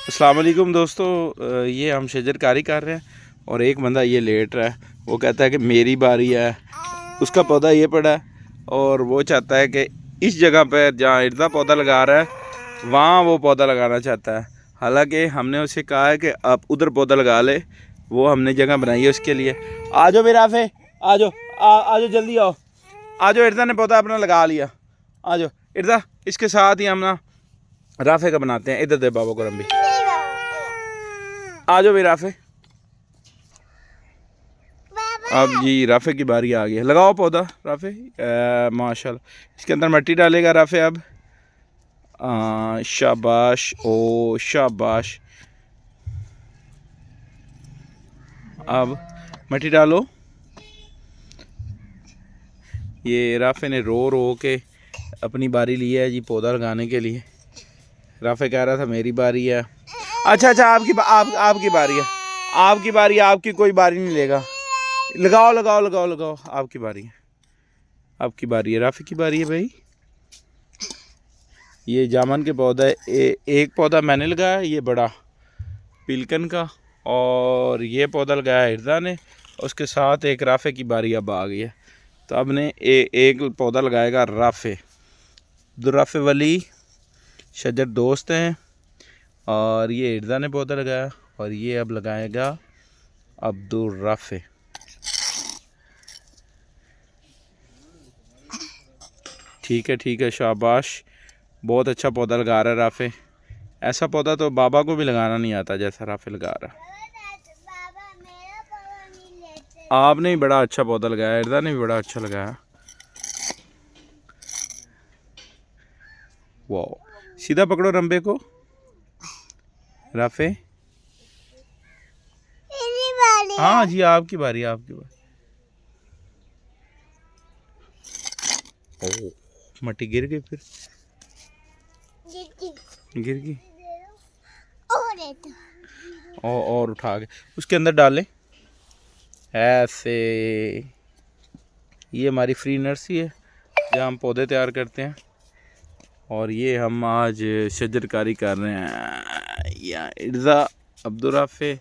अस्सलाम वालेकुम दोस्तों, ये हम शजरकारी कर रहे हैं और एक बंदा ये लेट रहा है। वो कहता है कि मेरी बारी है। उसका पौधा ये पड़ा है और वो चाहता है कि इस जगह पर जहाँ इर्दा पौधा लगा रहा है वहाँ वो पौधा लगाना चाहता है। हालांकि हमने उसे कहा है कि आप उधर पौधा लगा ले, वो हमने जगह बनाई है उसके लिए। आ जाओ मेरा आफे, आ जाओ, आ जाओ, जल्दी आओ, आ जाओ। इर्दा ने पौधा अपना लगा लिया। आ जाओ इर्दा, इसके साथ ही हम ना राफे का बनाते हैं। इधर दे बाबा को रंबी, आ जाओ मेरा राफे। अब जी राफे की बारी आ गई है। लगाओ पौधा राफे। माशाल्लाह, इसके अंदर मिट्टी डालेगा राफे। अब शाबाश, ओ शाबाश। अब मिट्टी डालो। ये राफे ने रो रो के अपनी बारी ली है जी पौधा लगाने के लिए। राफे कह रहा था मेरी बारी है। अच्छा, आपकी बारी है। आपकी बारी, आपकी कोई बारी नहीं लेगा। लगाओ लगाओ लगाओ लगाओ, आपकी बारी है, आपकी बारी है, राफी की बारी है भाई। ये जामन के पौधा एक पौधा मैंने लगाया, ये बड़ा पिलकन का, और ये पौधा लगाया इर्दा ने। उसके साथ एक राफे की बारी अब आ गई है। तो अब ने एक पौधा लगाएगा राफे। राफे वली शजर दोस्त हैं, और ये इर्दा ने पौधा लगाया, और ये अब लगाएगा अब्दुल राफे। ठीक है, ठीक है, शाबाश। बहुत अच्छा पौधा लगा रहा है राफे। ऐसा पौधा तो बाबा को भी लगाना नहीं आता जैसा राफे लगा रहा है। आपने भी बड़ा अच्छा पौधा लगाया, इर्दा ने भी बड़ा अच्छा लगाया। वाह, सीधा पकड़ो रंबे को राफे। हाँ जी, आपकी बारी, आपकी बारी। ओह, मट्टी गिर गई, फिर गिर गई। और उठा के उसके अंदर डालें ऐसे। ये हमारी फ्री नर्सरी है जहाँ हम पौधे तैयार करते हैं, और ये हम आज शजरकारी कर रहे हैं। या इर्जा, अब्दुल राफे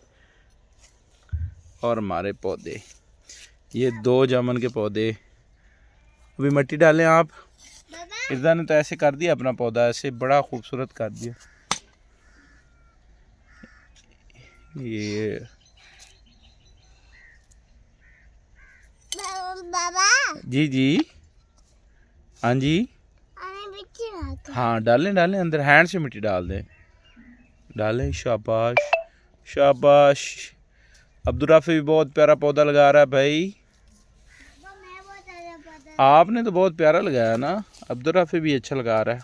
और हमारे पौधे, ये 2 जामन के पौधे। अभी मिट्टी डालें आप। इर्जा ने तो ऐसे कर दिया अपना पौधा, ऐसे बड़ा खूबसूरत कर दिया। ये बाबा जी जी, हाँ जी, हाँ डालें डालें अंदर, हैंड से मिट्टी डाल दें, डालें। शाबाश शाबाश। अब्दुल राफी भी बहुत प्यारा पौधा लगा रहा है भाई। आपने तो बहुत प्यारा लगाया ना। अब्दुल राफी भी अच्छा लगा रहा है।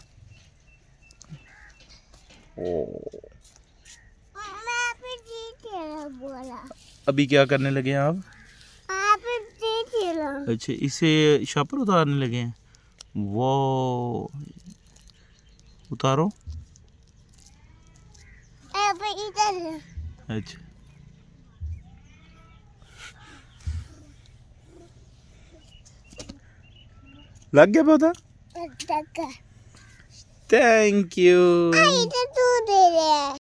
ओ, अभी क्या करने लगे हैं आप? अच्छा, इसे शापर उतारने लगे हैं। वो उतारो। अच्छा, लग गया पौधा। Thank you.